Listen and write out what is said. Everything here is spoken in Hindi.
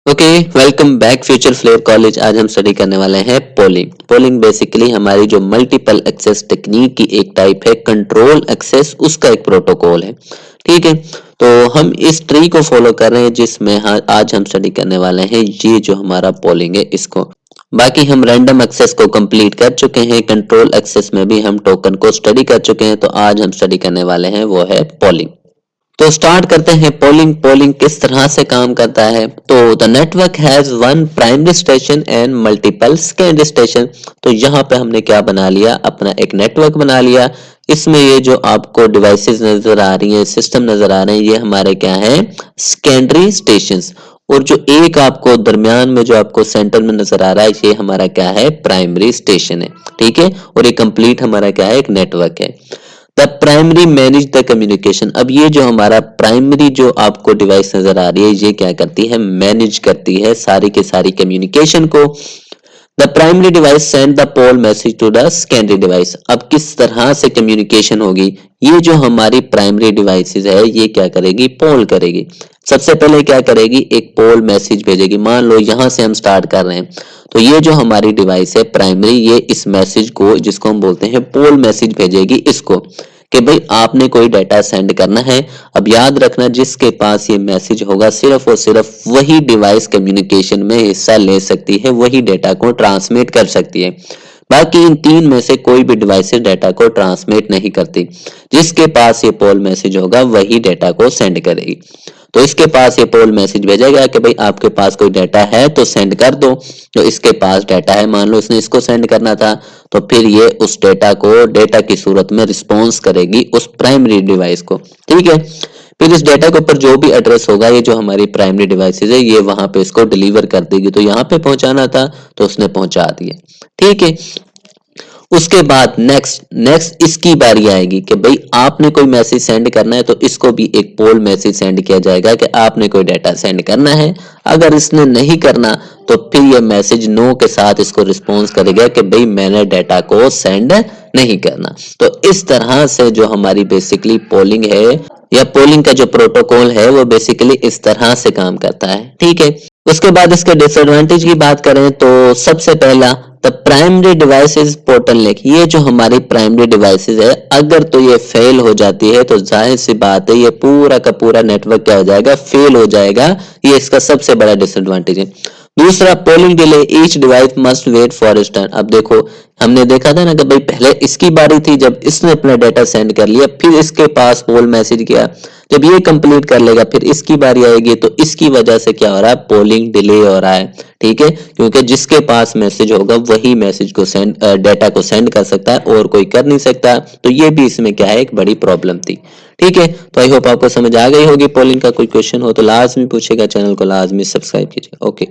Okay, welcome back future flair college. आज हम स्टडी करने वाले हैं पोलिंग। पोलिंग बेसिकली हमारी जो मल्टीपल एक्सेस टेक्निक की एक टाइप है, कंट्रोल एक्सेस उसका एक प्रोटोकॉल है। ठीक है, तो हम इस ट्री को फॉलो कर रहे हैं जिसमें आज हम स्टडी करने वाले हैं ये जो हमारा पोलिंग है इसको। बाकी हम रैंडम एक्सेस को कंप्लीट कर चुके हैं, कंट्रोल एक्सेस में भी हम टोकन को स्टडी कर चुके हैं। तो आज हम स्टडी करने वाले हैं वो है पोलिंग। तो स्टार्ट करते हैं पोलिंग। पोलिंग किस तरह से काम करता है? तो the network has one primary station and multiple secondary station. तो यहाँ पे हमने क्या बना लिया, अपना एक नेटवर्क बना लिया। इसमें ये जो आपको डिवाइसेस नजर आ रही हैं, सिस्टम नजर आ रहे हैं, ये हमारे क्या है, सेकेंडरी स्टेशंस। और जो एक आपको दरमियान में जो आपको सेंटर में नजर आ रहा है, ये हमारा क्या है, प्राइमरी स्टेशन है। ठीक है, और ये कंप्लीट हमारा क्या है, एक नेटवर्क है। The primary manage the communication. अब ये जो हमारा प्राइमरी जो आपको डिवाइस नजर आ रही है, ये क्या करती है, मैनेज करती है सारी के सारी कम्युनिकेशन को। The primary device send the poll message to the secondary device. अब किस तरह से कम्युनिकेशन होगी, ये जो हमारी प्राइमरी डिवाइसेस है ये क्या करेगी, पोल करेगी। सबसे पहले क्या करेगी, एक पोल मैसेज भेजेगी। मान लो यहां से हम स्टार्ट कर रहे हैं, तो ये जो हमारी डिवाइस है प्राइमरी, ये इस मैसेज को, जिसको हम बोलते हैं पोल मैसेज, भेजेगी इसको कि भाई आपने कोई डाटा सेंड करना है। अब याद रखना, जिसके पास ये मैसेज होगा सिर्फ और सिर्फ वही डिवाइस कम्युनिकेशन में हिस्सा ले सकती है, वही डाटा को ट्रांसमिट कर सकती है। बाकी इन तीन में से कोई भी डिवाइस डाटा को ट्रांसमिट नहीं करती। जिसके पास ये पोल मैसेज होगा वही डाटा को सेंड करेगी। तो इसके पास ये पोल मैसेज भेजेगा कि भाई आपके पास कोई डाटा है तो सेंड कर दो। तो इसके पास डाटा है, मान लो इसने इसको सेंड करना था, तो फिर ये उस डाटा को डाटा की सूरत में रिस्पॉन्स करेगी उस प्राइमरी डिवाइस को। ठीक है, फिर इस डाटा के ऊपर जो भी एड्रेस होगा, ये जो हमारी प्राइमरी डिवाइसेस है, ये वहां पे इसको डिलीवर कर देगी। तो यहाँ पे पहुंचाना था तो उसने पहुंचा दिया। ठीक है, उसके बाद नेक्स्ट इसकी बारी आएगी कि भाई आपने कोई मैसेज सेंड करना है, तो इसको भी एक पोल मैसेज सेंड किया जाएगा कि आपने कोई डाटा सेंड करना है। अगर इसने नहीं करना तो फिर ये मैसेज नो के साथ इसको रिस्पॉन्स करेगा कि भाई मैंने डाटा को सेंड नहीं करना। तो इस तरह से जो हमारी बेसिकली पोलिंग है या पोलिंग का जो प्रोटोकॉल है वो बेसिकली इस तरह से काम करता है। ठीक है, उसके बाद इसके डिसएडवांटेज की बात करें तो सबसे पहला, the primary device is bottleneck. ये जो हमारी प्राइमरी डिवाइसेस है, अगर तो ये फेल हो जाती है तो जाहिर सी बात है ये पूरा का पूरा नेटवर्क क्या हो जाएगा, फेल हो जाएगा। ये इसका सबसे बड़ा डिसएडवांटेज है। दूसरा, polling delay, each device must wait for its turn. अब देखो, हमने देखा था ना कि भाई पहले इसकी बारी थी, जब इसने अपना डाटा सेंड कर लिया, फिर इसके पास पोल मैसेज गया, जब ये कंप्लीट कर लेगा फिर इसकी बारी आएगी। तो इसकी वजह से क्या हो रहा है, पोलिंग डिले हो रहा है। ठीक है, क्योंकि जिसके पास मैसेज होगा वही मैसेज को सेंड, डाटा को सेंड कर सकता है और कोई कर नहीं सकता। तो ये भी इसमें क्या है, एक बड़ी प्रॉब्लम थी। ठीक है, तो आई होप आपको समझ आ गई होगी। पोलिंग का कोई क्वेश्चन हो तो लाजमी पूछेगा, चैनल को लाजमी सब्सक्राइब कीजिए। ओके।